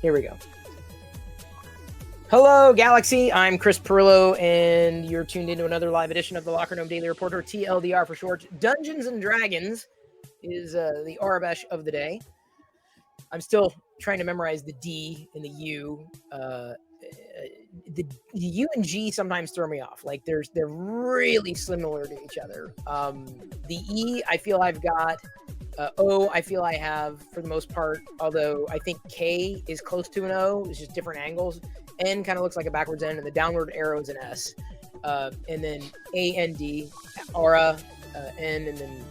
Here we go. Hello, Galaxy. I'm Chris Pirillo, and you're tuned into another live edition of the Locker Room Daily Report, or TLDR for short. Dungeons and Dragons is the Arabesh of the day. I'm still trying to memorize the D and the U. The U and G sometimes throw me off. Like they're really similar to each other. The E, I feel I've got. O, I feel I have for the most part, although I think K is close to an O. It's just different angles. N kind of looks like a backwards N, and the downward arrow is an S. And then A, N, D, aura, N, and then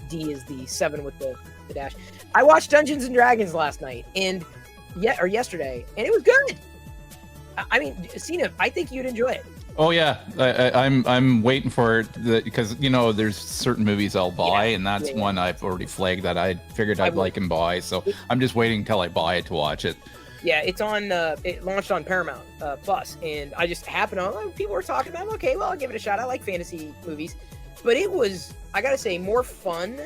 D is the 7 with the dash. I watched Dungeons and Dragons last night yesterday, and it was good. I mean, Cena, I think you'd enjoy it. Oh yeah, I'm waiting for it because there's certain movies I'll buy, and that's one I've already flagged that I figured I'd like and buy. So I'm just waiting until I buy it to watch it. Yeah, it's on. It launched on Paramount Plus, and I just happened on. People were talking about it. Okay, well, I'll give it a shot. I like fantasy movies, but it was, I gotta say, more fun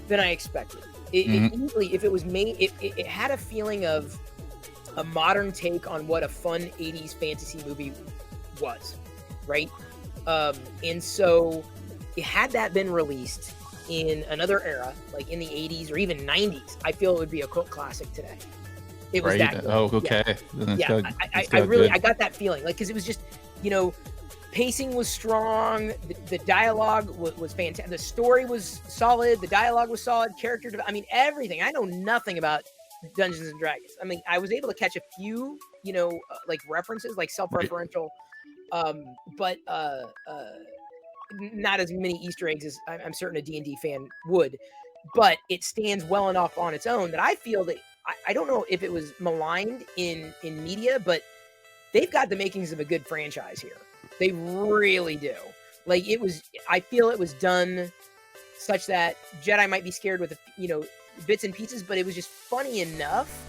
than I expected. It easily, if it was made, it had a feeling of a modern take on what a fun 80s fantasy movie was, right? And so had that been released in another era, like in the 80s or even 90s, I feel it would be a cult classic today. It was that good. Oh, okay. Yeah, I got that feeling, like, because it was just, pacing was strong, the dialogue was fantastic, the story was solid, the dialogue was solid, everything. I know nothing about Dungeons and Dragons. I mean, I was able to catch a few, like references, like self-referential, but not as many Easter eggs as I'm certain a D&D fan would. But it stands well enough on its own that I feel that I don't know if it was maligned in media, but they've got the makings of a good franchise here. They really do. Like I feel it was done such that Jedi might be scared with bits and pieces, but it was just funny enough,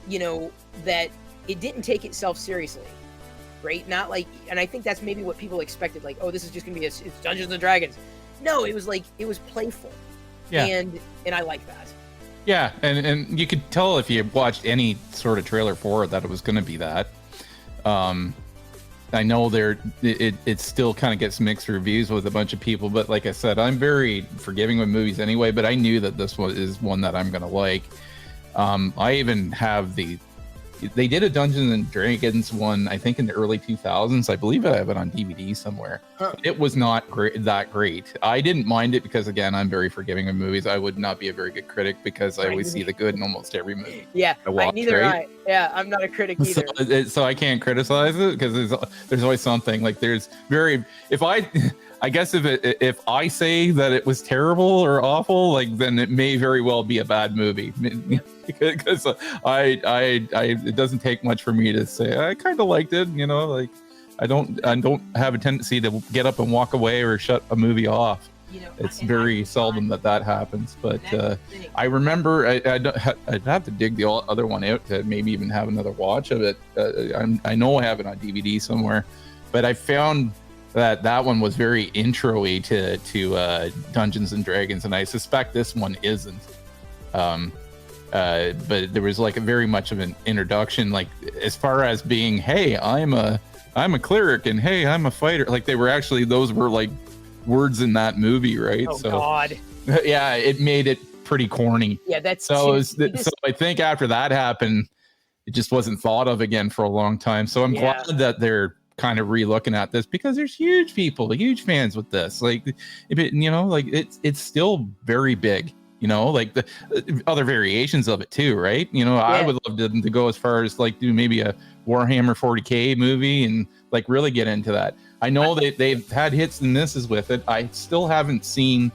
that it didn't take itself seriously, right? Not like, and I think that's maybe what people expected, like, oh, this is just gonna be it's Dungeons and Dragons. No, it was playful. Yeah. And I like that. Yeah, and you could tell if you watched any sort of trailer for it that it was gonna be that. I know it still kind of gets mixed reviews with a bunch of people, but like I said, I'm very forgiving with movies anyway, but I knew that this one is one that I'm gonna like. I even have they did a Dungeons and Dragons one, I think in the early 2000s. I believe I have it on DVD somewhere. It was not that great. I didn't mind it because, again, I'm very forgiving of movies. I would not be a very good critic because I always see the good in almost every movie. Yeah, I'm not a critic either. So I can't criticize it because there's always something. Like I guess if I say that it was terrible or awful, like, then it may very well be a bad movie. Because it doesn't take much for me to say I kind of liked it. Like I don't have a tendency to get up and walk away or shut a movie off. It's very seldom that happens. But I remember I'd have to dig the other one out to maybe even have another watch of it. I know I have it on DVD somewhere, but I found that one was very intro-y to Dungeons and Dragons, and I suspect this one isn't. But there was like a very much of an introduction, like as far as being, hey, I'm a cleric, and hey, I'm a fighter. Like those were like words in that movie, right? Oh, God. Yeah, it made it pretty corny. Yeah, that's so. So I think after that happened, it just wasn't thought of again for a long time. So I'm glad that they're kind of re-looking at this, because there's huge fans with this. Like, it's still very big. Like the other variations of it too, right? I would love them to go as far as like do maybe a Warhammer 40K movie and like really get into that. I know they've had hits and misses with it. I still haven't seen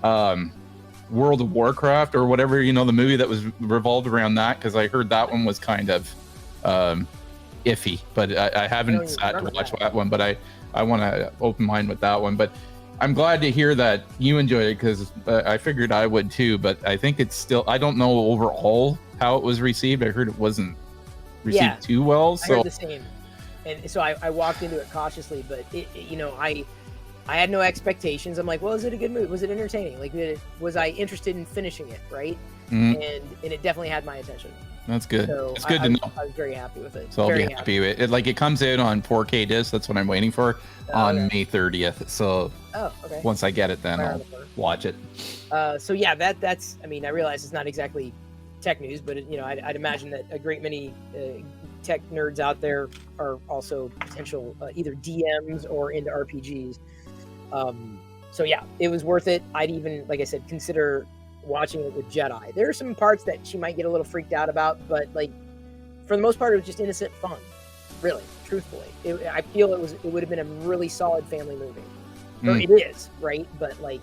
World of Warcraft or whatever, the movie that was revolved around that, because I heard that one was kind of iffy, but I haven't sat to watch that one, but I want to open mind with that one. But I'm glad to hear that you enjoyed it, because I figured I would too, but I think it's still, I don't know overall how it was received. I heard it wasn't received too well. So I heard the same. And so I walked into it cautiously, but I had no expectations. I'm like, well, is it a good movie? Was it entertaining? Like, was I interested in finishing it? Right. Mm-hmm. And it definitely had my attention. That's good. So It's good to know. I was very happy with it. So I'll very be happy with it. Like, it comes out on 4K disc. That's what I'm waiting for on May 30th. So okay. Once I get it, then I'll watch it. So yeah, that's. I mean, I realize it's not exactly tech news, but I'd imagine that a great many tech nerds out there are also potential either DMs or into RPGs. So yeah, it was worth it. I'd even, like I said, consider watching it with Jedi. There are some parts that she might get a little freaked out about, but like for the most part, it was just innocent fun. Really, truthfully, I feel it would have been a really solid family movie. Or it is, right? But like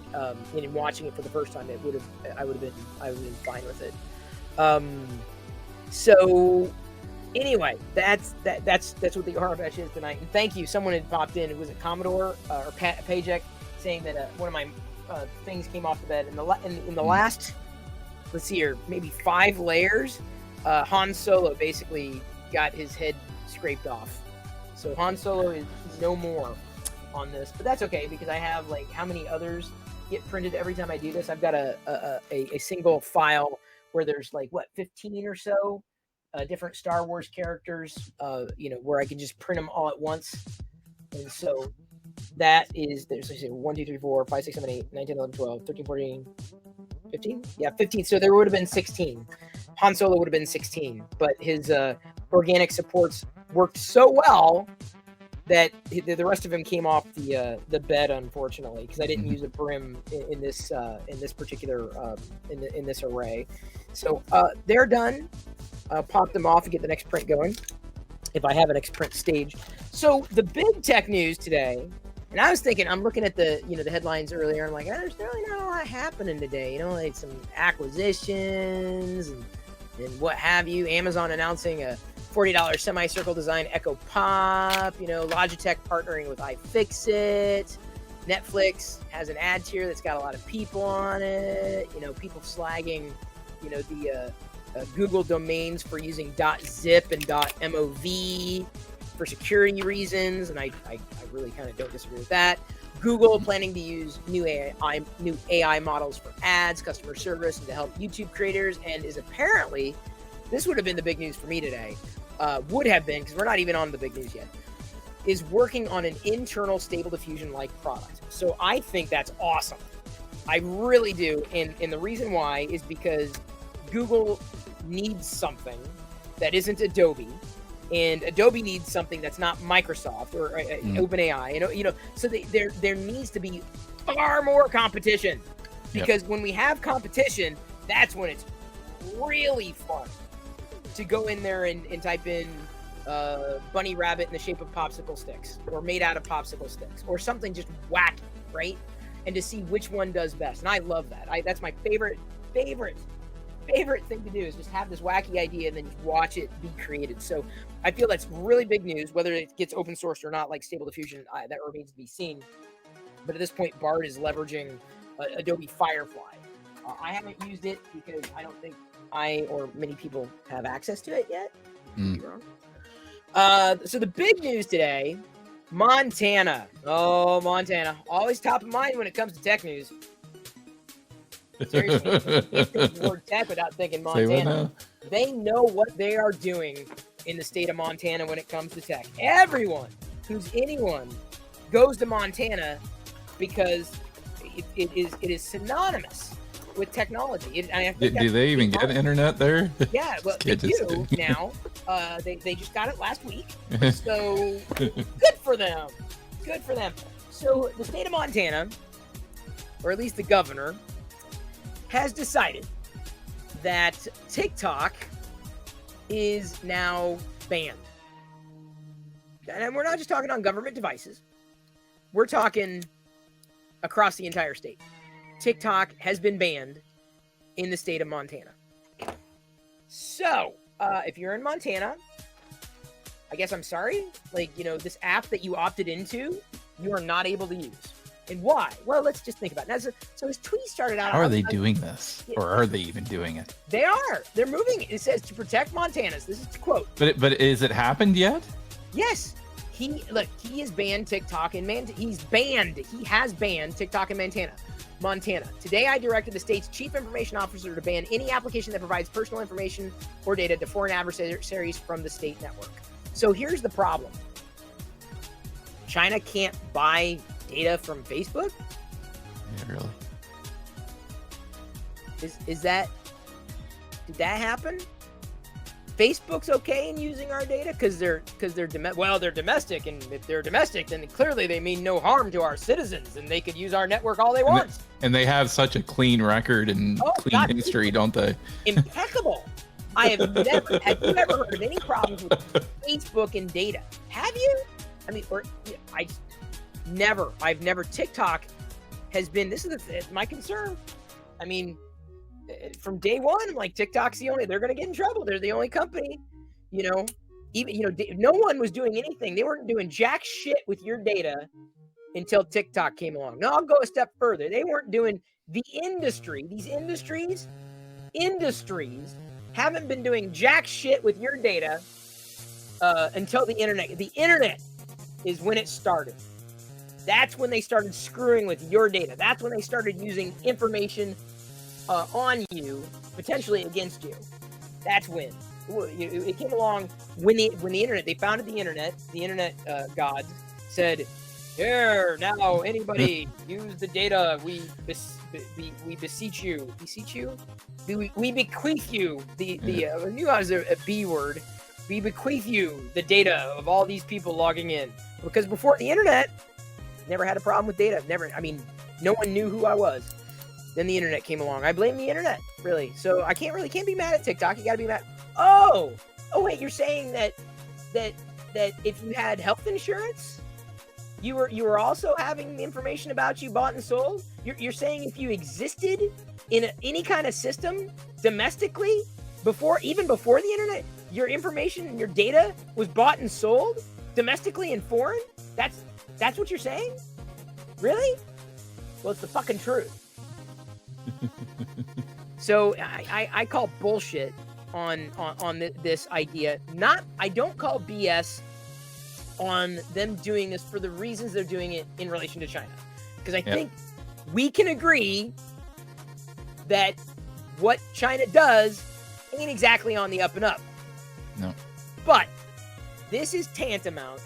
in watching it for the first time, I would have been fine with it. So anyway, that's what the Arabesh is tonight. And thank you. Someone had popped in. Was it Commodore or Pajek saying that one of my things came off the bed in the last, let's see here, maybe 5 layers. Han Solo basically got his head scraped off. So Han Solo is no more on this, but that's okay because I have like how many others get printed every time I do this. I've got a single file where there's like 15 or so different Star Wars characters, where I can just print them all at once. And so that is, there's 1, 2, 3, 4, 5, 6, 7, 8, 9, 10, 11, 12, 13, 14, 15. Yeah, 15. So there would have been 16. Han Solo would have been 16, but his organic supports worked so well that the rest of him came off the bed, unfortunately, because I didn't use a brim in this particular in this array. So they're done. Pop them off and get the next print going, if I have an next print stage. So the big tech news today, and I was thinking, I'm looking at the the headlines earlier. I'm like, there's really not a lot happening today. Like some acquisitions and what have you. Amazon announcing a $40 semicircle design Echo Pop, Logitech partnering with iFixit, Netflix has an ad tier that's got a lot of people on it, people slagging, the Google domains for using .zip and .mov for security reasons, and I really kind of don't disagree with that. Google planning to use new AI models for ads, customer service, and to help YouTube creators, and is apparently, this would have been the big news for me today, would have been, because we're not even on the big news yet, is working on an internal Stable Diffusion-like product. So I think that's awesome. I really do. And the reason why is because Google needs something that isn't Adobe, and Adobe needs something that's not Microsoft or OpenAI. So there needs to be far more competition, because when we have competition, that's when it's really fun to go in there and type in bunny rabbit in the shape of popsicle sticks, or made out of popsicle sticks, or something just wacky, right? And to see which one does best. And I love that. That's my favorite thing to do, is just have this wacky idea and then just watch it be created. So I feel that's really big news. Whether it gets open sourced or not, like Stable Diffusion, that remains to be seen. But at this point, Bard is leveraging Adobe Firefly. I haven't used it because I don't think I or many people have access to it yet. So the big news today, Montana. Oh, Montana. Always top of mind when it comes to tech news. Seriously, you can't think of the word tech without thinking Montana. They know what they are doing in the state of Montana when it comes to tech. Everyone who's anyone goes to Montana because it is synonymous with technology. Do they even get internet there? Yeah, well, they do now. They just got it last week. So good for them. Good for them. So the state of Montana, or at least the governor, has decided that TikTok is now banned. And we're not just talking on government devices. We're talking across the entire state. TikTok has been banned in the state of Montana. So, if you're in Montana, I guess I'm sorry. Like, this app that you opted into, you are not able to use. And why? Well, let's just think about it. So his tweet started out. How are they doing this? Or are they even doing it? They are. They're moving. It says to protect Montanans. This is the quote. But is it happened yet? Yes. He has banned TikTok in he has banned TikTok in Montana. Today, I directed the state's chief information officer to ban any application that provides personal information or data to foreign adversaries from the state network. So here's the problem. China can't buy data from Facebook? Yeah, really? Did that happen? Facebook's okay in using our data because they're domestic, and if they're domestic, then clearly they mean no harm to our citizens, and they could use our network all they want. And they have such a clean record and clean history, don't they? Impeccable. Have you ever heard of any problems with Facebook and data? Have you? I mean, I've never. TikTok has been. This is my concern. I mean, from day one, I'm like, TikTok's they're going to get in trouble. They're the only company, no one was doing anything. They weren't doing jack shit with your data until TikTok came along. Now I'll go a step further. They weren't doing these industries haven't been doing jack shit with your data until the internet. The internet is when it started. That's when they started screwing with your data. That's when they started using information on you, potentially against you. That's when it came along. When the internet, they founded the internet. The internet gods said, "Here now, anybody use the data. We beseech you. Beseech you. We bequeath you the I knew I was a B word. We bequeath you the data of all these people logging in, because before the internet, never had a problem with data. No one knew who I was. Then the internet came along. I blame the internet, really. So I can't be mad at TikTok. You got to be mad. Oh wait, you're saying that if you had health insurance, you were also having information about you bought and sold. You're saying if you existed in any kind of system domestically even before the internet, your information and your data was bought and sold domestically and foreign. That's what you're saying? Really? Well, it's the fucking truth. So I call bullshit on this idea. I don't call BS on them doing this for the reasons they're doing it in relation to China, because I think we can agree that what China does ain't exactly on the up and up. No. But this is tantamount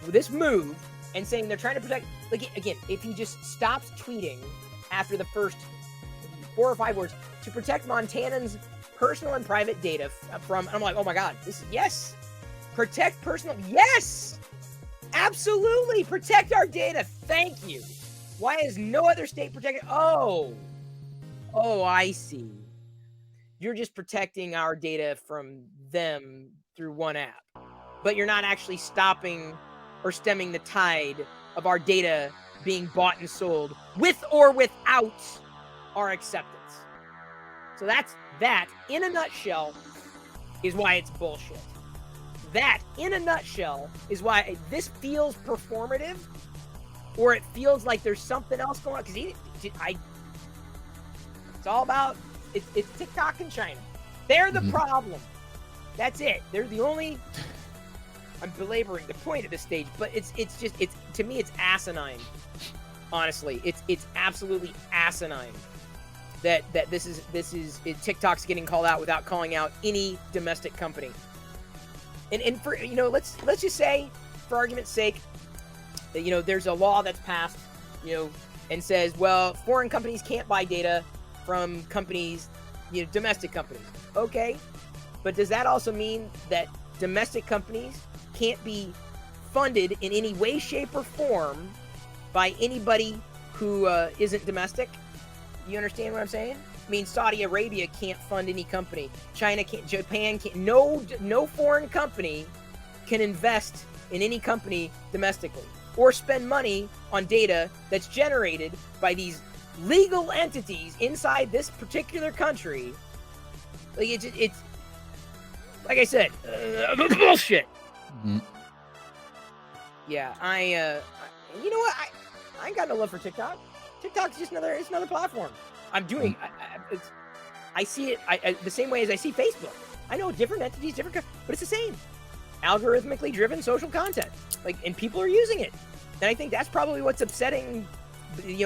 with this move and saying they're trying to protect. Like, again, if he just stops tweeting after the first 4 or 5 words to protect Montanans' personal and private data from, I'm like, oh my God, protect personal, yes, absolutely, protect our data, thank you. Why is no other state protecting? Oh, I see. You're just protecting our data from them through one app, but you're not actually stopping or stemming the tide of our data being bought and sold with or without our acceptance. So that in a nutshell is why it's bullshit. That in a nutshell is why this feels performative, or it feels like there's something else going on. Because it's all about it's TikTok and China. They're the problem. That's it. They're the only. I'm belaboring the point at this stage, but it's to me it's asinine. Honestly, it's absolutely asinine that this is TikTok's getting called out without calling out any domestic company. And for let's just say, for argument's sake, that there's a law that's passed, and says, well, foreign companies can't buy data from companies, domestic companies. Okay, but does that also mean that domestic companies can't be funded in any way, shape, or form by anybody who isn't domestic? You understand what I'm saying? I mean, Saudi Arabia can't fund any company. China can't. Japan can't. No foreign company can invest in any company domestically or spend money on data that's generated by these legal entities inside this particular country. Like it's like I said, bullshit. Mm-hmm. Yeah, you know what? I ain't got no love for TikTok. TikTok's just another platform. I'm doing. I see it the same way as I see Facebook. I know different entities, but it's the same. algorithmically driven social content. Like, and people are using it. And I think that's probably what's upsetting,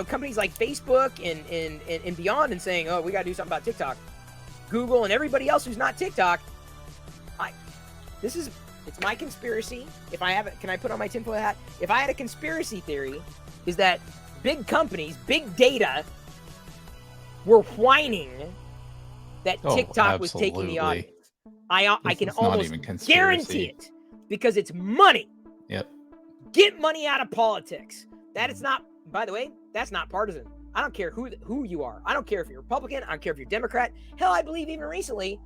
companies like Facebook and beyond, and saying, oh, we got to do something about TikTok. Google and everybody else who's not TikTok. It's my conspiracy. If I have it, can I put on my tinfoil hat? If I had a conspiracy theory, is that big companies, big data, were whining that TikTok was taking the audience. I can almost guarantee it, because it's money. Yep. Get money out of politics. That is not, by the way, that's not partisan. I don't care who you are. I don't care if you're Republican. I don't care if you're Democrat. Hell, I believe even recently,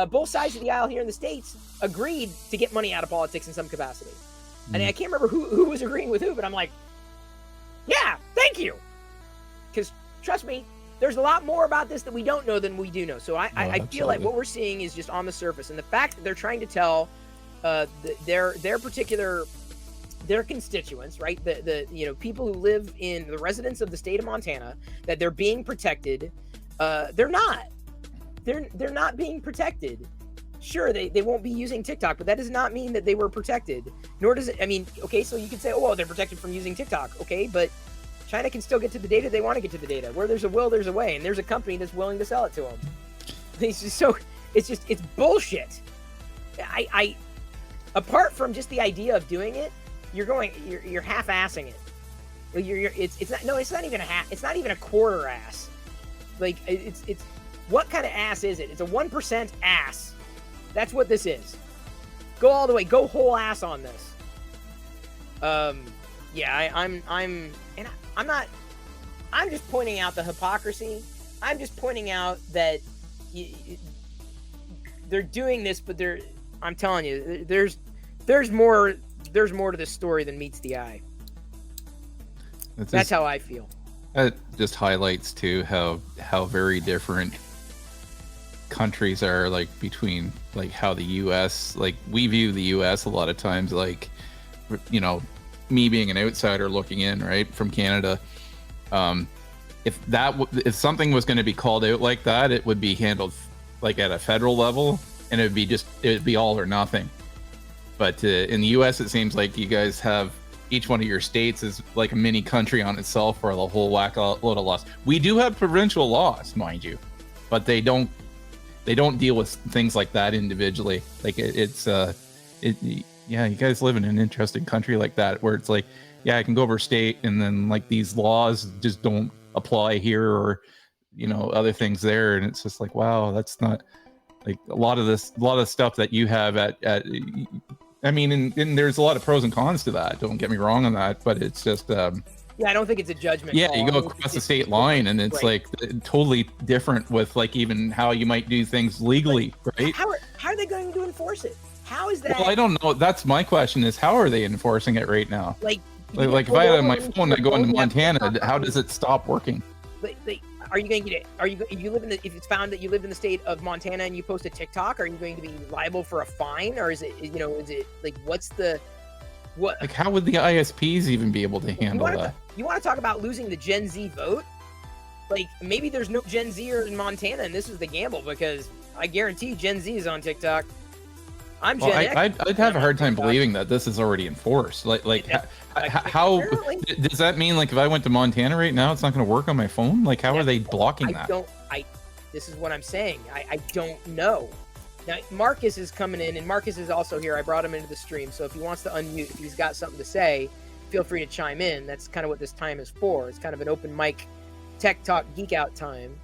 both sides of the aisle here in the States agreed to get money out of politics in some capacity. And I can't remember who was agreeing with who, but I'm like, yeah, thank you. Because trust me, there's a lot more about this that we don't know than we do know. So I feel like what we're seeing is just on the surface. And the fact that they're trying to tell their constituents, right? The people who live in the residents of the state of Montana, that they're being protected. They're not. They're not being protected. Sure, they won't be using TikTok, but that does not mean that they were protected. Nor does it, okay, so you could say, oh, well, they're protected from using TikTok. Okay, but China can still get to the data they want to get to the data. Where there's a will, there's a way. And there's a company that's willing to sell it to them. It's bullshit. I apart from just the idea of doing it, you're half-assing it. It's not even a quarter ass. Like, it's what kind of ass is it? It's a 1% ass. That's what this is. Go all the way. Go whole ass on this. Yeah, I'm just pointing out the hypocrisy. I'm just pointing out that they're doing this, but I'm telling you, there's more to this story than meets the eye. That's how I feel. That just highlights too how very different countries are, like, between, like, how the US, like, we view the US a lot of times, like, me being an outsider looking in, right, from Canada. If something was going to be called out like that, it would be handled like at a federal level, and it would be all or nothing. But in the US, it seems like you guys have, each one of your states is like a mini country on itself, for the whole whack load of laws. We do have provincial laws, mind you, but they don't deal with things like that individually. Like, yeah, you guys live in an interesting country like that, where it's like, yeah, I can go overstate, and then, like, these laws just don't apply here, or other things there, and it's just like, wow, that's not, like, a lot of stuff that you have and there's a lot of pros and cons to that, don't get me wrong on that, but it's just yeah, I don't think it's a judgment yeah call. You go across the state line, and it's right. Like totally different with, like, even how you might do things legally, right? How are they going to enforce it? How is that? Well, I don't know. That's my question, is how are they enforcing it right now? Like if I had on my phone, I go into Montana, how does it stop working? Are you going to get it? If you live in if it's found that you live in the state of Montana and you post a TikTok, are you going to be liable for a fine, or is it like, like, how would the ISPs even be able to handle that? You want to talk about losing the Gen Z vote? Like, maybe there's no Gen Zer in Montana, and this is the gamble, because I guarantee Gen Z is on TikTok. I'm Gen X. I'd have a hard time believing that this is already enforced. How does that mean? Like, if I went to Montana right now, it's not going to work on my phone? Like, how are they blocking that? This is what I'm saying. I don't know. Now, Marcus is coming in, and Marcus is also here. I brought him into the stream, so if he wants to unmute, if he's got something to say, feel free to chime in. That's kind of what this time is for. It's kind of an open mic, tech talk, geek out time.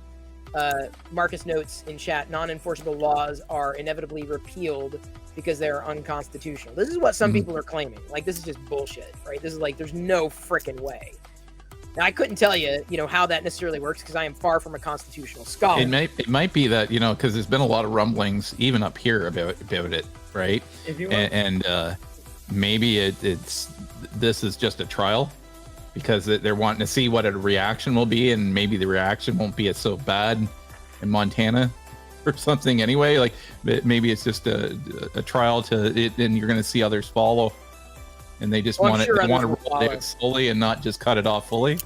Marcus notes in chat, non-enforceable laws are inevitably repealed because they're unconstitutional. This is what some people are claiming. Like, this is just bullshit, right? This is like, there's no freaking way. Now, I couldn't tell you, how that necessarily works, because I am far from a constitutional scholar. It might be that, because there's been a lot of rumblings even up here about it, right? And maybe this is just a trial, because they're wanting to see what a reaction will be, and maybe the reaction won't be so bad in Montana or something anyway. Like, maybe it's just a trial to it, and you're going to see others follow, and they just want to roll it out slowly and not just cut it off fully,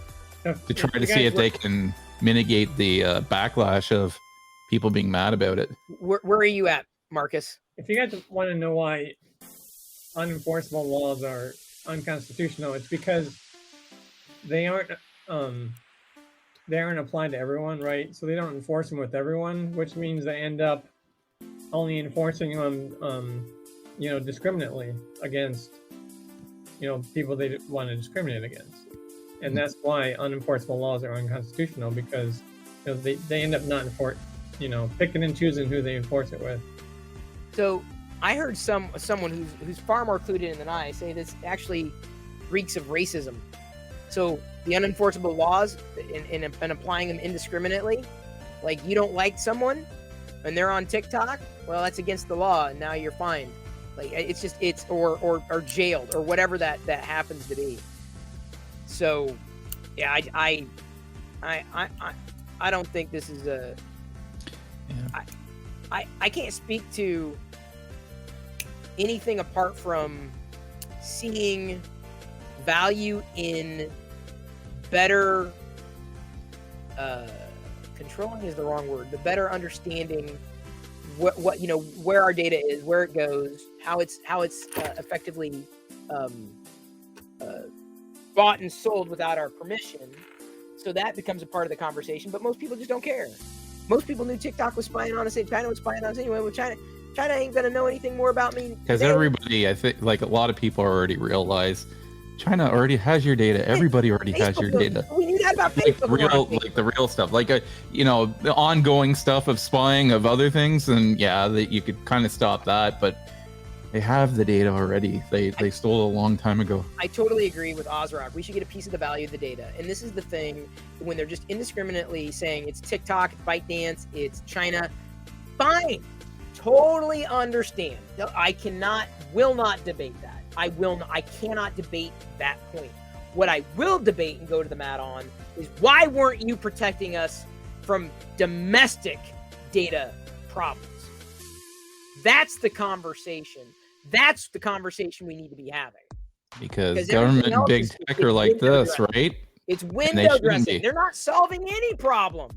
to try to see if they can mitigate the backlash of people being mad about it. Where are you at, Marcus? If you guys want to know why unenforceable laws are unconstitutional, it's because they aren't applied to everyone, right? So they don't enforce them with everyone, which means they end up only enforcing them, discriminately against, people they want to discriminate against. And that's why unenforceable laws are unconstitutional, because they end up not picking and choosing who they enforce it with. So I heard someone who's far more clued in than I say this actually reeks of racism. So the unenforceable laws and applying them indiscriminately, like you don't like someone and they're on TikTok, well, that's against the law and now you're fined. Like it's or jailed or whatever that happens to be. So yeah, I don't think this is a. Yeah. I can't speak to anything apart from seeing value in better controlling is the wrong word, but better understanding what where our data is, where it goes, how it's effectively bought and sold without our permission. So that becomes a part of the conversation, but most people just don't care. Most people knew TikTok was spying on us, and China was spying on us anyway. Well, China ain't gonna know anything more about me. Because everybody, I think, like a lot of people already realize, China already has your data. Everybody already has your data. We knew that about Facebook. Like the real stuff, like the ongoing stuff of spying of other things, and that you could kind of stop that, but they have the data already. They stole it a long time ago. I totally agree with Ozrock. We should get a piece of the value of the data. And this is the thing, when they're just indiscriminately saying it's TikTok, it's ByteDance, it's China, fine. Totally understand. No, will not debate that. I cannot debate that point. What I will debate and go to the mat on is, why weren't you protecting us from domestic data problems? That's the conversation. That's the conversation we need to be having. Because government and big tech are like this, right? It's window dressing. They're not solving any problem.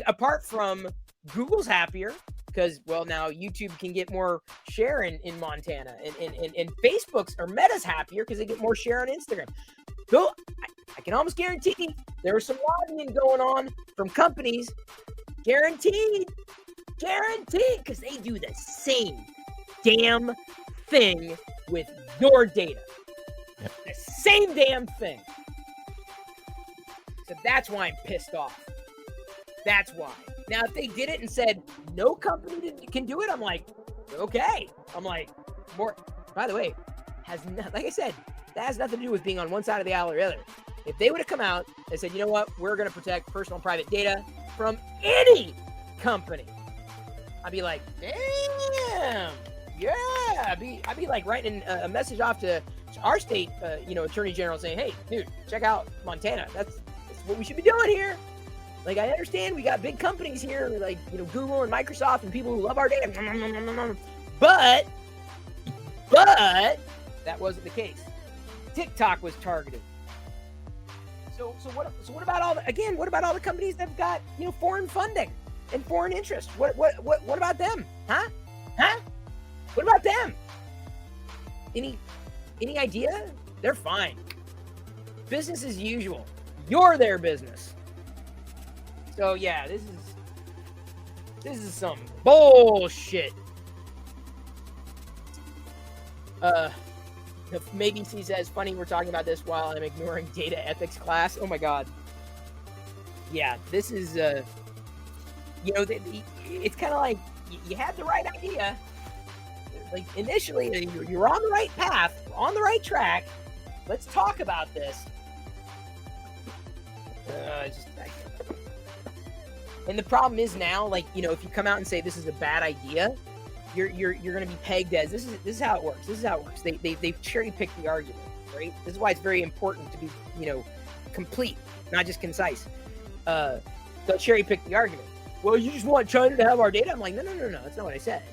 Apart from Google's happier because, well, now YouTube can get more share in Montana. And Facebook's or Meta's happier because they get more share on Instagram. Though I can almost guarantee there was some lobbying going on from companies. Guaranteed, because they do the same damn thing with your data. Yep. The same damn thing. So that's why I'm pissed off. That's why. Now, if they did it and said no company can do it, I'm like, okay. I'm like, more. By the way, like I said, that has nothing to do with being on one side of the aisle or the other. If they would have come out and said, you know what, we're going to protect personal and private data from any company, I'd be like, damn, yeah. I'd be like writing a message off to our state, attorney general saying, hey, dude, check out Montana. That's what we should be doing here. Like, I understand we got big companies here, like, Google and Microsoft and people who love our data. But that wasn't the case. TikTok was targeted. So what about all the companies that've got, foreign funding and foreign interest? What about them? Huh? What about them? Any idea? They're fine. Business as usual. You're their business. So yeah, this is some bullshit. Maybe he says, funny we're talking about this while I'm ignoring data ethics class. Oh my god. Yeah, this is it's kind of like you had the right idea. Like, initially you're on the right path, on the right track. Let's talk about this. And the problem is now, like, if you come out and say this is a bad idea, you're going to be pegged as this is how it works. This is how it works. They've cherry picked the argument, right? This is why it's very important to be complete, not just concise. They'll cherry pick the argument. Well, you just want China to have our data? I'm like, no. That's not what I said.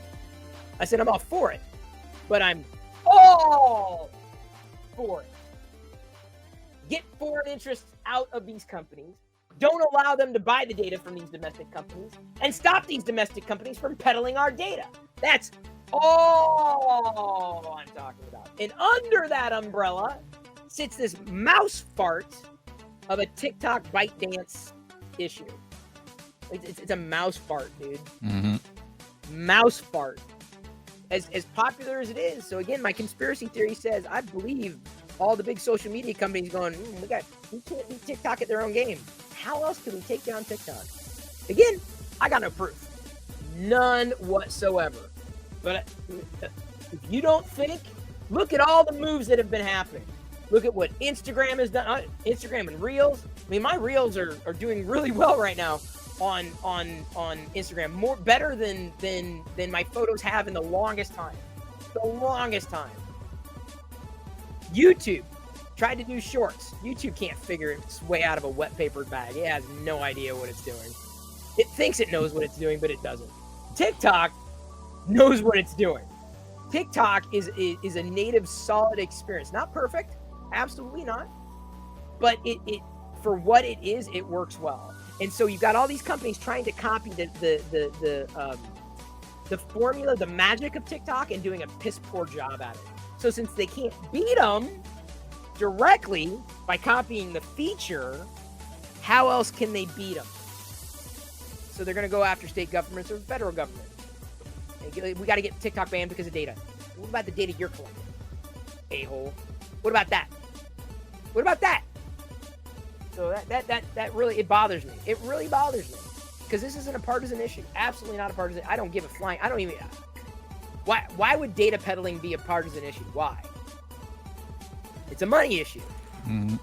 I said I'm all for it, but I'm all for it. Get foreign interests out of these companies. Don't allow them to buy the data from these domestic companies, and stop these domestic companies from peddling our data. That's all I'm talking about. And under that umbrella sits this mouse fart of a TikTok bite dance issue. It's a mouse fart, dude. Mm-hmm. Mouse fart. As popular as it is. So again, my conspiracy theory says I believe all the big social media companies going, we can't beat TikTok at their own game. How else can we take down TikTok? Again, I got no proof. None whatsoever. But if you don't think, look at all the moves that have been happening. Look at what Instagram has done. Instagram and Reels. I mean, my Reels are doing really well right now on Instagram. Better than my photos have in the longest time. The longest time. YouTube tried to do shorts. YouTube can't figure its way out of a wet paper bag. It has no idea what it's doing. It thinks it knows what it's doing, but it doesn't. TikTok knows what it's doing. TikTok is a native solid experience. Not perfect, absolutely not. But it for what it is, it works well. And so you've got all these companies trying to copy the formula, the magic of TikTok, and doing a piss poor job at it. So since they can't beat them directly by copying the feature, how else can they beat them? So they're going to go after state governments or federal government. We got to get TikTok banned because of data. What about the data you're collecting? A-hole. What about that? What about that? So that really, it bothers me. It really bothers me. Because this isn't a partisan issue. Absolutely not a partisan. I don't give a flying. I don't even. Why would data peddling be a partisan issue? Why? It's a money issue. Mm-hmm.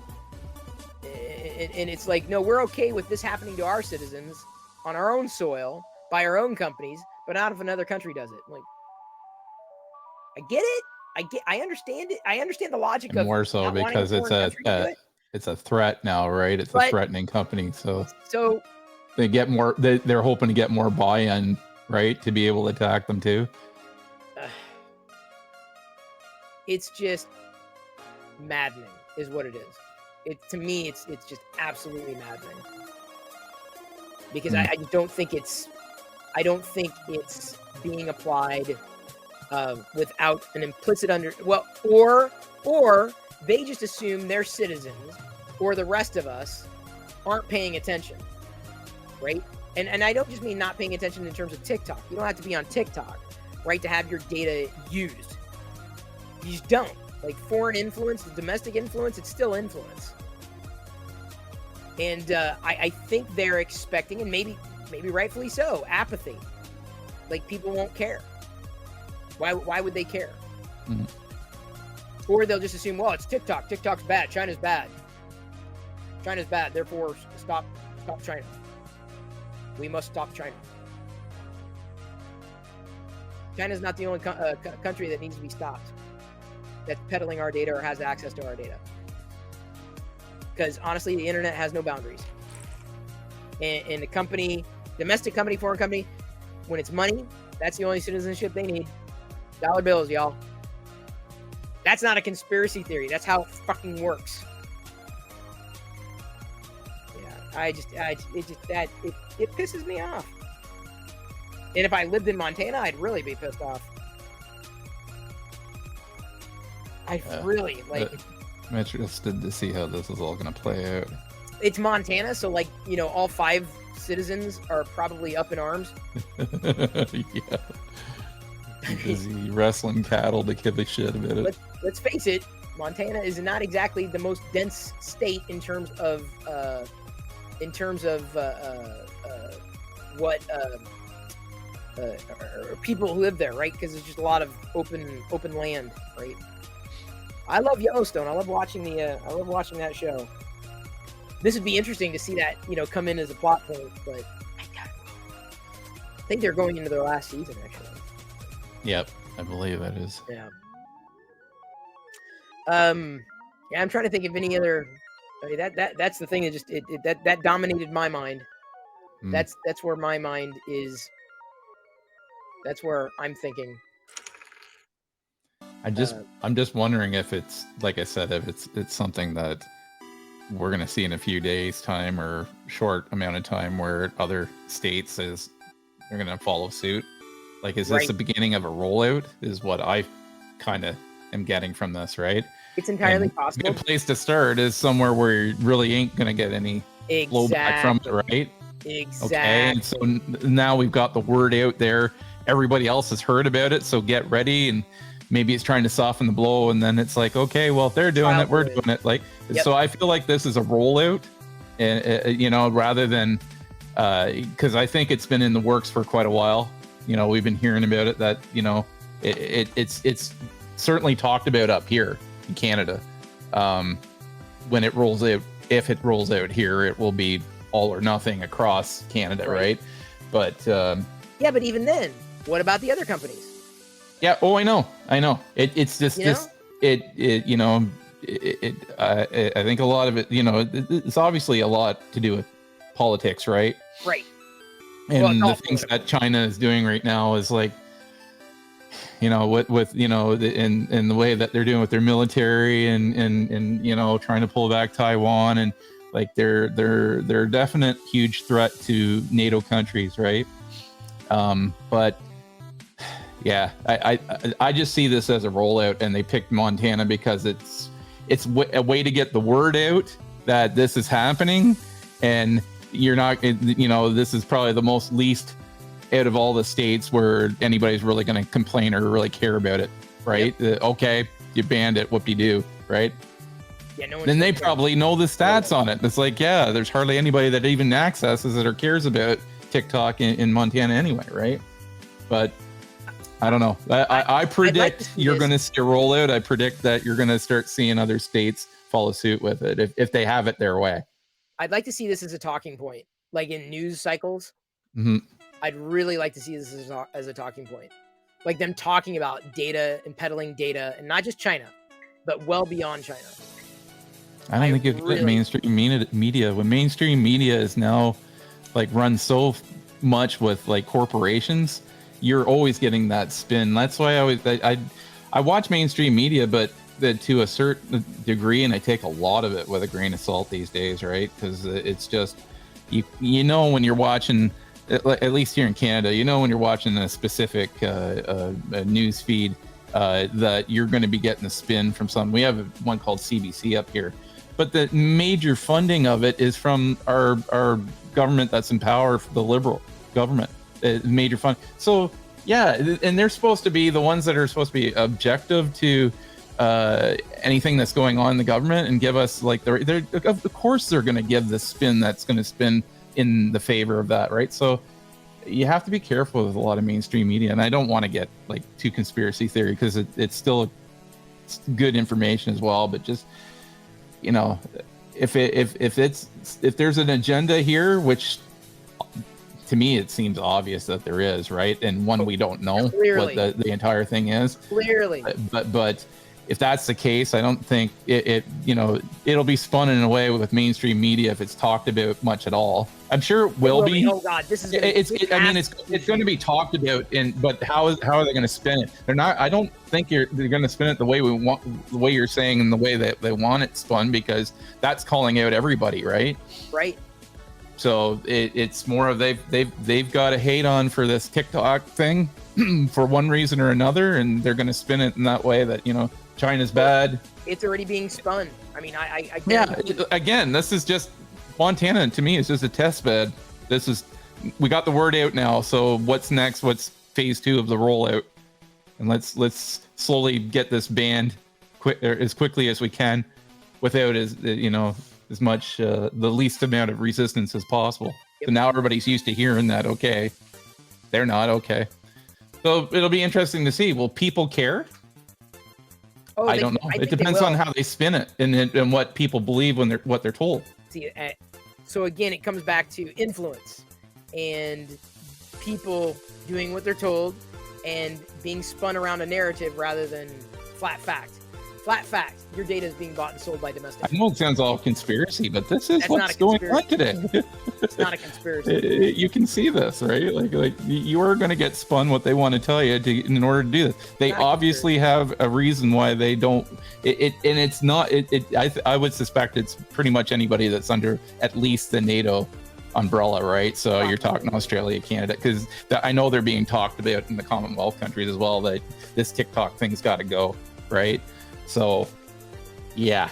And it's like, no, we're okay with this happening to our citizens on our own soil by our own companies, but not if another country does it. Like, I get it. I understand it. I understand the logic of more so because it's a threat now, right? It's a threatening company, so they get more. They're hoping to get more buy-in, right, to be able to attack them too. It's just maddening, is what it is. To me, it's just absolutely maddening. Because I don't think it's being applied without an implicit or they just assume their citizens or the rest of us aren't paying attention, right? And I don't just mean not paying attention in terms of TikTok. You don't have to be on TikTok, right, to have your data used. You just don't. Like foreign influence, domestic influence, it's still influence. And I think they're expecting, and maybe rightfully so, apathy. Like people won't care. Why would they care? Mm-hmm. Or they'll just assume, well, it's TikTok. TikTok's bad. China's bad. China's bad. Therefore, stop China. We must stop China. China's not the only country that needs to be stopped that's peddling our data or has access to our data. Because honestly, the internet has no boundaries. And the company, domestic company, foreign company, when it's money, that's the only citizenship they need. Dollar bills, y'all. That's not a conspiracy theory. That's how it fucking works. Yeah, it pisses me off. And if I lived in Montana, I'd really be pissed off. I'm interested to see how this is all going to play out. It's Montana, so all 5 citizens are probably up in arms. Yeah. Busy wrestling cattle to give a shit about it. Let's face it, Montana is not exactly the most dense state in terms of what people who live there, right? Because there's just a lot of open land, right? I love Yellowstone. I love watching that show. This would be interesting to see that, come in as a plot point, but I think they're going into their last season, actually. Yep, I believe that is. Yeah. I'm trying to think of any other. I mean, that's the thing that just that dominated my mind. That's where my mind is. That's where I'm thinking. I'm just wondering if it's, like I said, if it's something that we're going to see in a few days' time or short amount of time where other states they're going to follow suit. Like, is this the beginning of a rollout? Is what I kind of am getting from this, right? It's entirely And possible. a good place to start is somewhere where you really ain't going to get any blowback from it, right? Exactly. Okay, and so now we've got the word out there. Everybody else has heard about it, so get ready. And maybe it's trying to soften the blow, and then it's like, okay, well, if they're doing it, we're doing it. Like, so I feel like this is a rollout, and you know, rather than because I think it's been in the works for quite a while. You know, we've been hearing about it. That, you know, it's certainly talked about up here in Canada. When it rolls out, if it rolls out here, it will be all or nothing across Canada, right? But yeah, but even then, what about the other companies? Yeah. Oh, I know. It's just you know? You know, I think a lot of it, you know, it's obviously a lot to do with politics, right? Right. And the things that China is doing right now is like, you know, with you know, in the way that they're doing with their military and you know, trying to pull back Taiwan, and like they're a definite huge threat to NATO countries, right? But yeah, I just see this as a rollout, and they picked Montana because it's a way to get the word out that this is happening, and you're not, you know, this is probably the most least out of all the states where anybody's really going to complain or really care about it, right? Okay, you banned it, whoop-de-doo, right? Yeah, no. Then they probably know the stats on it. It's like, yeah, there's hardly anybody that even accesses it or cares about TikTok in Montana anyway, right? But I don't know. I predict you're going to see a rollout. I predict that you're going to start seeing other states follow suit with it if they have it their way. I'd like to see this as a talking point, like in news cycles. Mm-hmm. I'd really like to see this as a talking point, like them talking about data and peddling data, and not just China, but well beyond China. I don't think it's really mainstream media. When mainstream media is now like run so much with like corporations, you're always getting that spin. That's why I watch mainstream media, but to a certain degree, and I take a lot of it with a grain of salt these days, right? Because it's just you know, when you're watching, at least here in Canada, you know, when you're watching a specific news feed, that you're going to be getting a spin from some. We have one called CBC up here, but the major funding of it is from our government that's in power, for the Liberal government. Major fund. So yeah, and they're supposed to be the ones that are supposed to be objective to anything that's going on in the government and give us like of course they're going to give the spin that's going to spin in the favor of that, right? So you have to be careful with a lot of mainstream media, and I don't want to get like too conspiracy theory, because it's still good information as well, but just, you know, if there's an agenda here, which to me it seems obvious that there is, right? And one, we don't know what the entire thing is clearly, but if that's the case, I don't think it you know, it'll be spun in a way with mainstream media if it's talked about much at all. I'm sure it will be. Oh God, this is. I mean, it's going to be talked about, but how are they going to spin it? They're not. I don't think they're going to spin it the way we want, the way you're saying, and the way that they want it spun, because that's calling out everybody, right? Right. So it's more of they've got a hate on for this TikTok thing for one reason or another, and they're going to spin it in that way that, you know, China's bad. It's already being spun. I mean, I yeah. Again, this is just Montana. To me, it's just a test bed. We got the word out now. So what's next? What's phase 2 of the rollout? And let's slowly get this banned as quickly as we can, without as much the least amount of resistance as possible. Yep. So now everybody's used to hearing that. Okay, they're not okay. So it'll be interesting to see. Will people care? Oh, I don't know. It depends on how they spin it and what people believe when what they're told. See, so again, it comes back to influence and people doing what they're told and being spun around a narrative rather than flat fact. Flat fact, your data is being bought and sold by domestic. I know it sounds all conspiracy, but this is what's going on today. It's not a conspiracy. You can see this, right? Like you are going to get spun what they want to tell you in order to do this. They obviously have a reason why they don't. And it's not. I would suspect it's pretty much anybody that's under at least the NATO umbrella, right? So you're talking Australia, Canada, because I know they're being talked about in the Commonwealth countries as well, that this TikTok thing's got to go. right? So, yeah.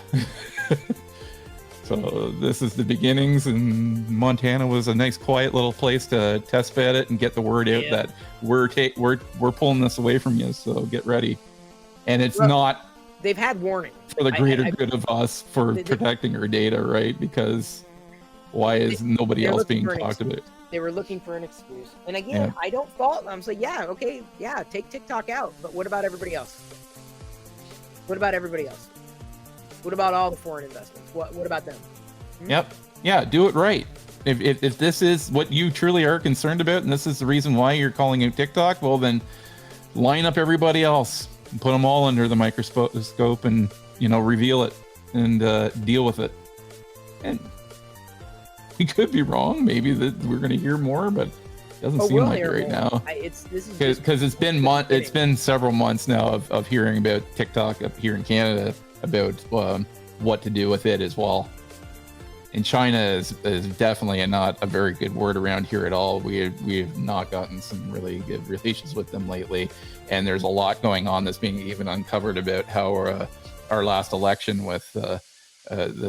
So this is the beginnings, and Montana was a nice, quiet little place to test bed it and get the word out that we're pulling this away from you. So get ready. And it's not. They've had warning for the greater good of us for protecting our data, right? Because why is nobody else being talked about? They were looking for an excuse. And again, I don't fault them. I'm saying, take TikTok out. But what about everybody else? What about everybody else? What about all the foreign investments? What about them? Yep. Yeah, do it right. If this is what you truly are concerned about, and this is the reason why you're calling out TikTok, well then line up everybody else and put them all under the microscope and, reveal it and deal with it. And we could be wrong. Maybe that we're going to hear more, but it doesn't seem like it right now. Because it's been several months now of hearing about TikTok up here in Canada about what to do with it as well. And China is definitely not a very good word around here at all. We have not gotten some really good relations with them lately, and there's a lot going on that's being even uncovered about how our last election with the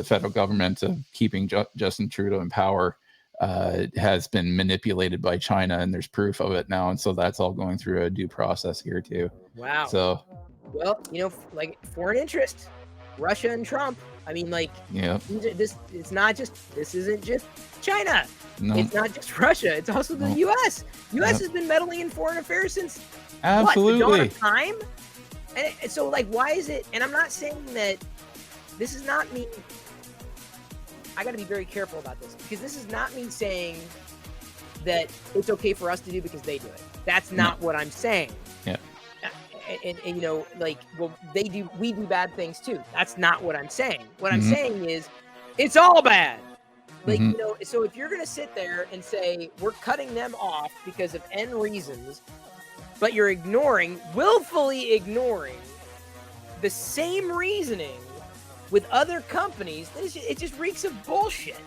federal government of keeping Justin Trudeau in power has been manipulated by China, and there's proof of it now, and so that's all going through a due process here too. Wow. So, well, like foreign interest, Russia and Trump. I mean, like, this isn't just China. No. It's not just Russia. It's also the U.S. U.S. has been meddling in foreign affairs since the dawn of time. And so, like, why is it? And I'm not saying that this is not me. I got to be very careful about this, because this is not me saying that it's okay for us to do because they do it. That's not what I'm saying. Yeah. And like, well, we do bad things too. That's not what I'm saying. What I'm saying is it's all bad. Like, so if you're going to sit there and say we're cutting them off because of N reasons, but you're willfully ignoring the same reasoning with other companies, it just reeks of bullshit.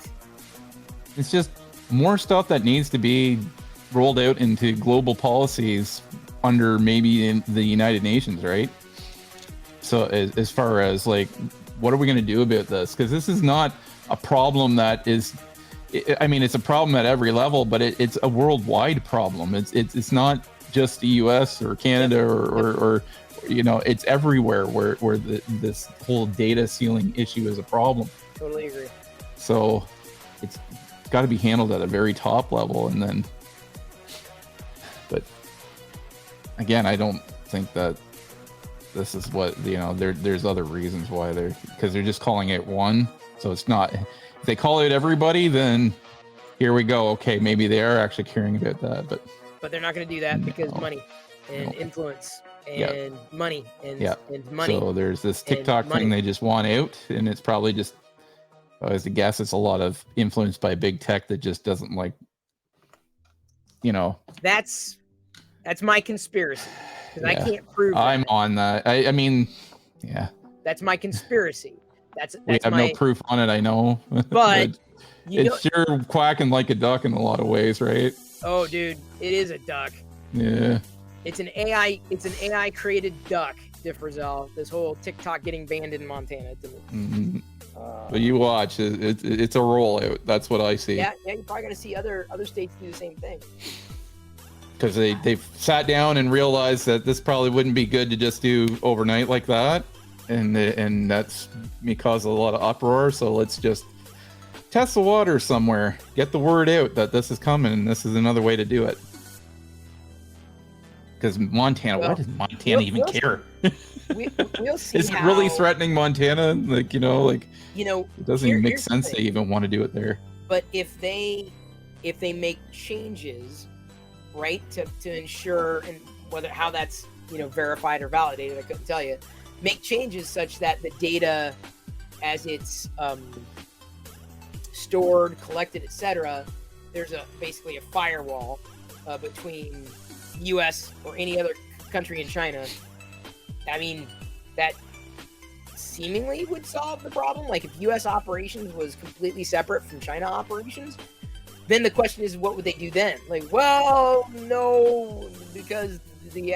It's just more stuff that needs to be rolled out into global policies under maybe in the United Nations, right? So as far as like, what are we going to do about this? Because this is not a problem that is, I mean, it's a problem at every level, but it's a worldwide problem. It's not just the US or Canada or it's everywhere where this whole data sealing issue is a problem. Totally agree. So it's got to be handled at a very top level, and then, but again, I don't think that this is what, there's other reasons why because they're just calling it one. So it's not, if they call it everybody, then here we go. Okay, maybe they are actually caring about that, but they're not going to do that because money and influence and money and money. So there's this TikTok thing they just want out, and it's probably just, as a guess, it's a lot of influenced by big tech that just doesn't like, That's my conspiracy, because I can't prove I'm that. on that. I mean, that's my conspiracy. We have no proof on it, I know, but it's sure quacking like a duck in a lot of ways, right? Oh, dude, it is a duck. Yeah. It's an AI created duck, Diffrazel. This whole TikTok getting banned in Montana. But you watch, it's a rollout. That's what I see. Yeah, you're probably gonna see other states do the same thing. Because they've sat down and realized that this probably wouldn't be good to just do overnight like that, and that's me cause a lot of uproar. So let's just test the water somewhere, get the word out that this is coming, and this is another way to do it. Because Montana, why does Montana even care? We'll see. Is it really threatening Montana? Like, it doesn't even make sense they even want to do it there. But if they make changes, right, to ensure, and how that's verified or validated, I couldn't tell you. Make changes such that the data, as it's stored, collected, etc., there's basically a firewall between U.S. or any other country in China. I mean, that seemingly would solve the problem. Like, if U.S. operations was completely separate from China operations, then the question is, what would they do then? Like, well, no, because we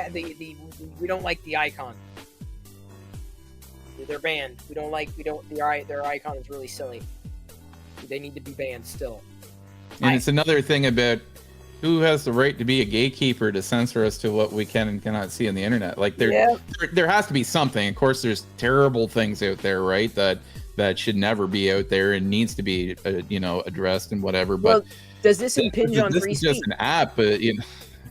don't like the icon. They're banned. Their icon is really silly. They need to be banned still. And it's another thing about who has the right to be a gatekeeper to censor us to what we can and cannot see on the internet. Like there has to be something. Of course, there's terrible things out there, right? That should never be out there and needs to be, addressed and whatever. But does this impinge on free speech? This is just an app,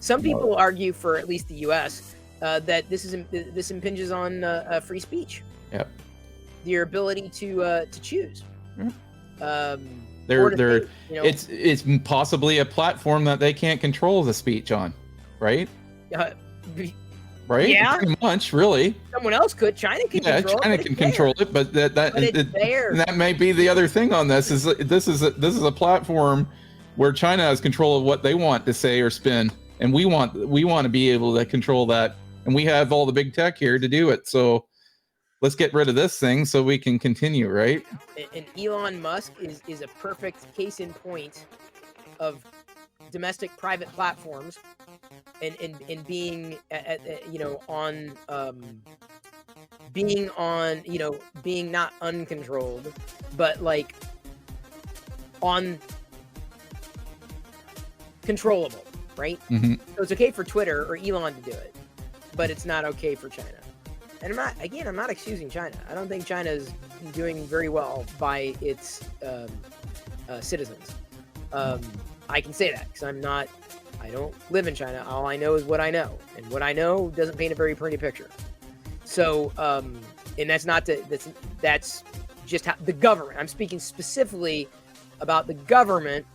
Some people argue, for at least the U.S., that this impinges on free speech. Yep. Your ability to choose. It's possibly a platform that they can't control the speech on, right? Right? Yeah. Pretty much, really. Someone else could. China can control it. China can control it, but that might be the other thing on this. This is a platform where China has control of what they want to say or spin, and we want to be able to control that, and we have all the big tech here to do it. So let's get rid of this thing so we can continue, right? And Elon Musk is a perfect case in point of domestic private platforms and being being not uncontrolled, but like controllable, right? Mm-hmm. So it's okay for Twitter or Elon to do it, but it's not okay for China. And I'm not excusing China. I don't think China is doing very well by its citizens. I can say that because I don't live in China. All I know is what I know, and what I know doesn't paint a very pretty picture. So, and that's just how the government. I'm speaking specifically about the government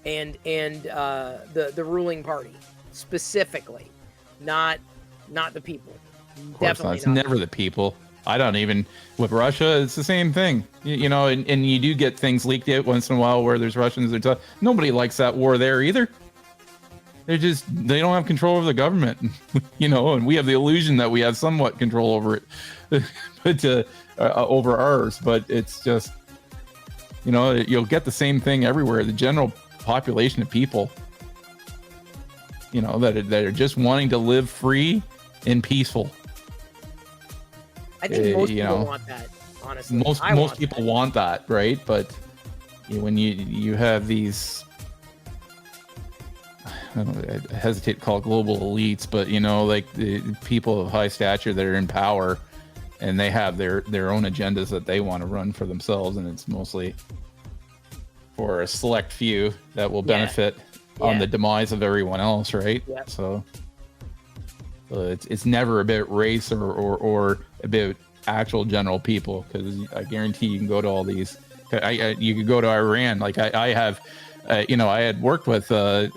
and the ruling party specifically, not the people. Definitely it's never the people. I don't even with Russia. It's the same thing, and you do get things leaked out once in a while where there's Russians. Nobody likes that war there either. They don't have control over the government, and we have the illusion that we have somewhat control over it, but over ours. But it's just, you'll get the same thing everywhere. The general population of people, that are just wanting to live free and peaceful. I think most people want that, honestly. Most people want that, right? But when you have these, I hesitate to call it global elites, but like the people of high stature that are in power, and they have their own agendas that they want to run for themselves, and it's mostly for a select few that will benefit on the demise of everyone else, right? Yeah. So it's never about race or about actual general people, because I guarantee you can go to all these. You could go to Iran. Like I have, I had worked with a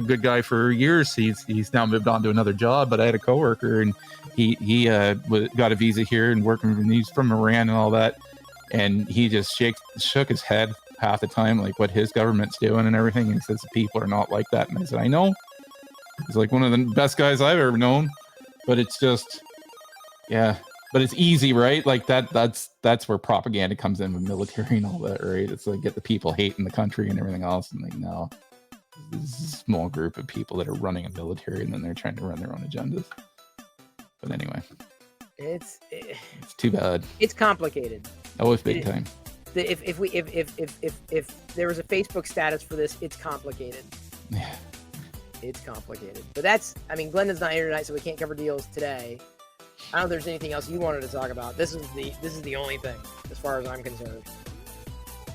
good guy for years. He's now moved on to another job, but I had a coworker, and he got a visa here and working. And he's from Iran and all that, and he just shook his head half the time, like what his government's doing and everything. And he says the people are not like that. And I said, I know. He's like one of the best guys I've ever known, but it's just, but it's easy, right? Like that's where propaganda comes in with military and all that, right? It's like get the people hating the country and everything else, and like, no, this is a small group of people that are running a military, and then they're trying to run their own agendas. But anyway, it's too bad. It's complicated. Oh, it's big time. If there was a Facebook status for this, it's complicated. Yeah. It's complicated. But Glendon's not here tonight, so we can't cover deals today. I don't know if there's anything else you wanted to talk about. This is the only thing, as far as I'm concerned.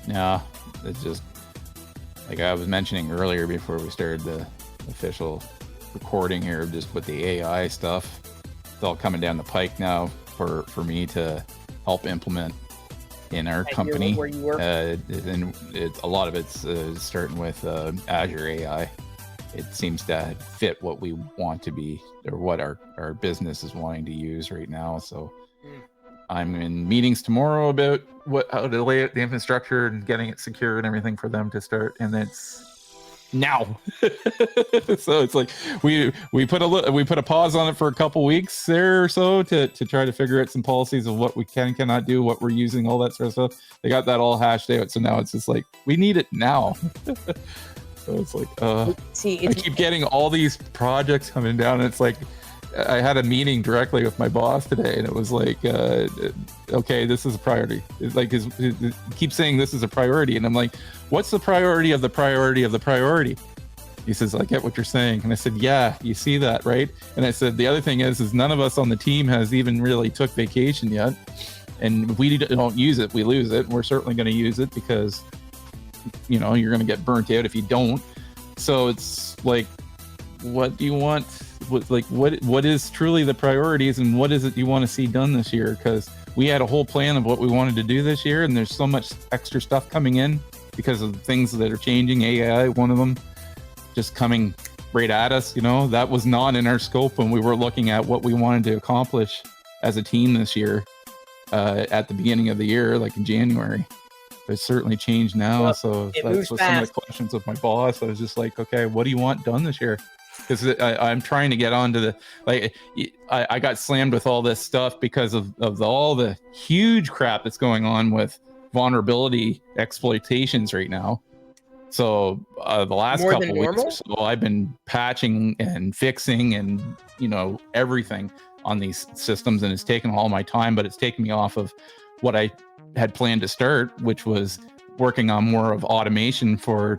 Yeah, it's just like I was mentioning earlier before we started the official recording here, just with the AI stuff. It's all coming down the pike now for me to help implement in our company. Where you work? And a lot of it's starting with Azure AI. It seems to fit what we want to be, or what our business is wanting to use right now. So I'm in meetings tomorrow about how to lay out the infrastructure and getting it secure and everything for them to start. And it's now. So it's like we put a pause on it for a couple weeks there or so to try to figure out some policies of what we cannot do, what we're using, all that sort of stuff. They got that all hashed out. So now it's just like, we need it now. So it's like, I keep getting all these projects coming down, and it's like, I had a meeting directly with my boss today, and it was like, okay, this is a priority. It's like it keeps saying this is a priority, and I'm like, what's the priority of the priority of the priority? He says, I get what you're saying. And I said, yeah, you see that, right? And I said, the other thing is none of us on the team has even really took vacation yet. And if we don't use it, we lose it. We're certainly going to use it because, you know, you're going to get burnt out if you don't. So it's like, what do you want? What is truly the priorities, and what is it you want to see done this year? Because we had a whole plan of what we wanted to do this year, and there's so much extra stuff coming in because of things that are changing. AI, one of them, just coming right at us. You know, that was not in our scope when we were looking at what we wanted to accomplish as a team this year at the beginning of the year, like in January. It's certainly changed now. Well, so that's what some of the questions of my boss. I was just like, okay, what do you want done this year? Because I'm trying to get onto the, like, I got slammed with all this stuff because of all the huge crap that's going on with vulnerability exploitations right now. So the last More couple than weeks normal? or so, I've been patching and fixing and, you know, everything on these systems, and it's taken all my time, but it's taken me off of what I had planned to start, which was working on more of automation for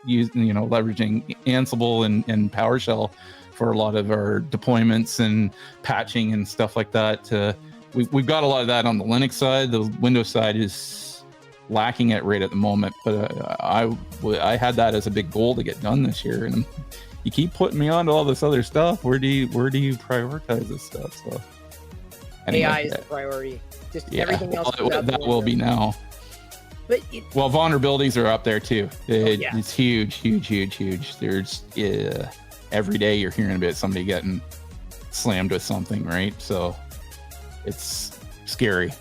using, you know, leveraging Ansible and PowerShell for a lot of our deployments and patching and stuff like that. We've got a lot of that on the Linux side. The Windows side is lacking it right at the moment, but I had that as a big goal to get done this year, and you keep putting me onto all this other stuff. Where do you prioritize this stuff? So anyway, AI is the priority. Just everything else. That will be now. But well, vulnerabilities are up there too. Yeah. It's huge. There's every day you're hearing about somebody getting slammed with something, right? So it's scary.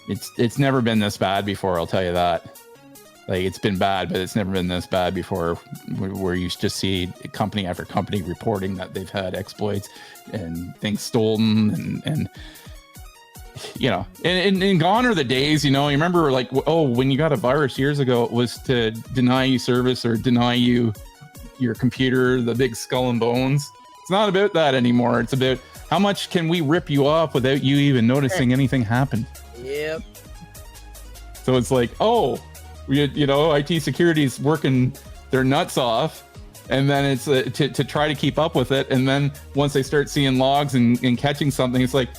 It's never been this bad before, I'll tell you that. Like, it's been bad, but it's never been this bad before, where you just see company after company reporting that they've had exploits and things stolen and you know, and gone are the days, you know, you remember, like, oh, when you got a virus years ago, it was to deny you service or deny you your computer, the big skull and bones. It's not about that anymore. It's about how much can we rip you off without you even noticing anything happen. Yep. So it's like, oh, you know, IT security's working their nuts off, and then it's to try to keep up with it. And then once they start seeing logs and catching something, it's like,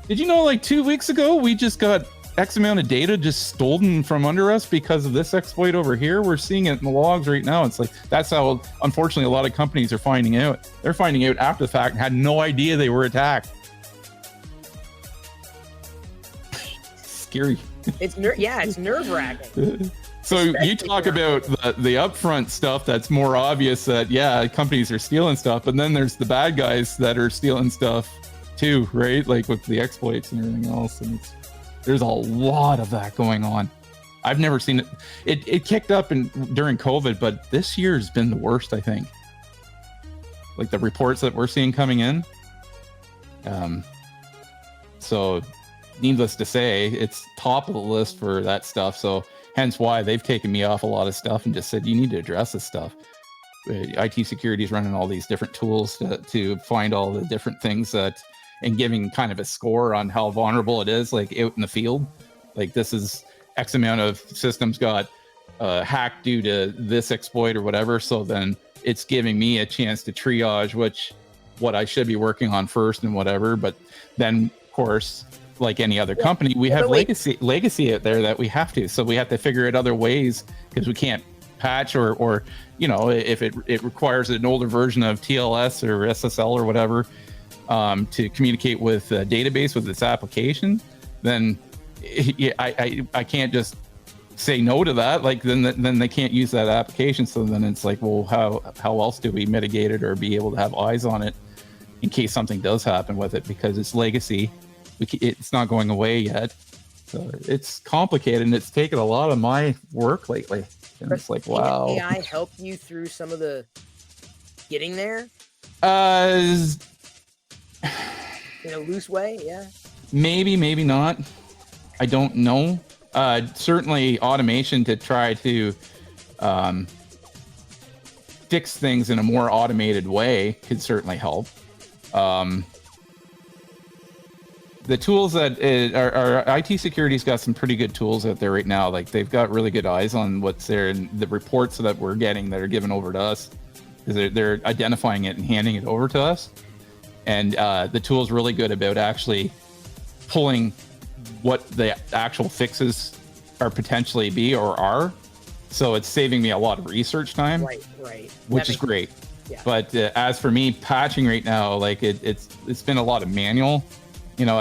did you know, like 2 weeks ago, we just got X amount of data just stolen from under us because of this exploit over here? We're seeing it in the logs right now. It's like, that's how, unfortunately, a lot of companies are finding out. They're finding out after the fact and had no idea they were attacked. Scary. It's nerve-wracking. So you talk about the upfront stuff that's more obvious that, yeah, companies are stealing stuff, but then there's the bad guys that are stealing stuff too, right? Like with the exploits and everything else. And there's a lot of that going on. I've never seen it. It kicked up during COVID, but this year's been the worst, I think. Like the reports that we're seeing coming in. So needless to say, it's top of the list for that stuff. So hence why they've taken me off a lot of stuff and just said, you need to address this stuff. IT security is running all these different tools to find all the different things that, and giving kind of a score on how vulnerable it is, like out in the field. Like, this is X amount of systems got hacked due to this exploit or whatever. So then it's giving me a chance to triage what I should be working on first and whatever. But then, of course, like any other company, we have legacy out there that we have to. So we have to figure out other ways, because we can't patch or you know, if it requires an older version of TLS or SSL or whatever to communicate with a database with its application, then I can't just say no to that. Like, then they can't use that application. So then it's like, well, how else do we mitigate it or be able to have eyes on it in case something does happen with it? Because it's legacy, it's not going away yet. So it's complicated, and it's taken a lot of my work lately. And it's like, wow. Can AI help you through some of the getting there? In a loose way, yeah. Maybe not. I don't know. Certainly automation to try to fix things in a more automated way could certainly help. The tools that our IT security's got some pretty good tools out there right now. Like they've got really good eyes on what's there, and the reports that we're getting that are given over to us, because they're identifying it and handing it over to us. And the tool's really good about actually pulling what the actual fixes are potentially be or are. So it's saving me a lot of research time, Right. which is great. Yeah. But as for me patching right now, like it's been a lot of manual. You know,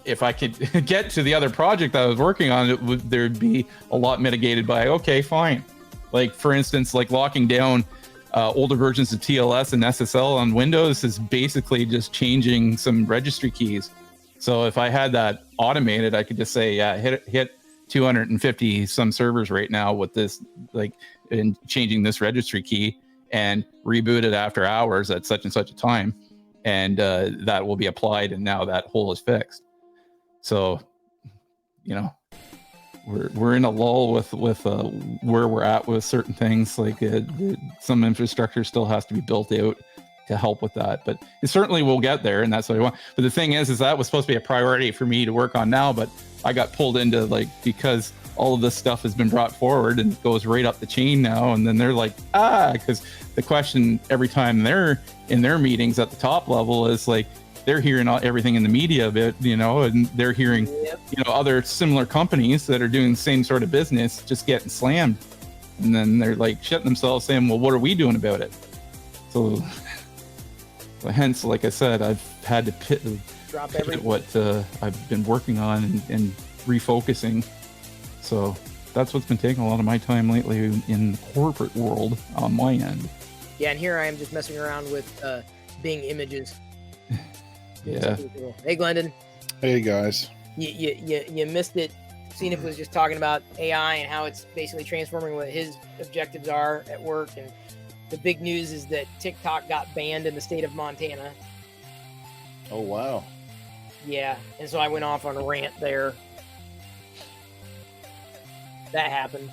if I could get to the other project I was working on, there'd be a lot mitigated by, okay, fine. Like for instance, like locking down older versions of TLS and SSL on Windows is basically just changing some registry keys. So if I had that automated, I could just say, yeah, hit 250 some servers right now with this, like, and changing this registry key, and reboot it after hours at such and such a time. And that will be applied, and now that hole is fixed. So, you know, we're in a lull with where we're at with certain things. Like some infrastructure still has to be built out to help with that, but it certainly will get there, and that's what I want. But the thing is that was supposed to be a priority for me to work on now, but I got pulled into, like, because all of this stuff has been brought forward and goes right up the chain now, and then they're like, because the question every time they're in their meetings at the top level is like, they're hearing everything in the media about, you know, and they're hearing, you know, other similar companies that are doing the same sort of business just getting slammed, and then they're like shitting themselves saying, well, what are we doing about it? So hence, like I said, I've had to pivot what I've been working on and refocusing. So that's what's been taking a lot of my time lately in the corporate world on my end. Yeah, and here I am just messing around with Bing images. Yeah. Cool. Hey, Glendon. Hey, guys. You missed it. Cenip was just talking about AI and how it's basically transforming what his objectives are at work. And the big news is that TikTok got banned in the state of Montana. Oh, wow. Yeah, and so I went off on a rant there. That happened.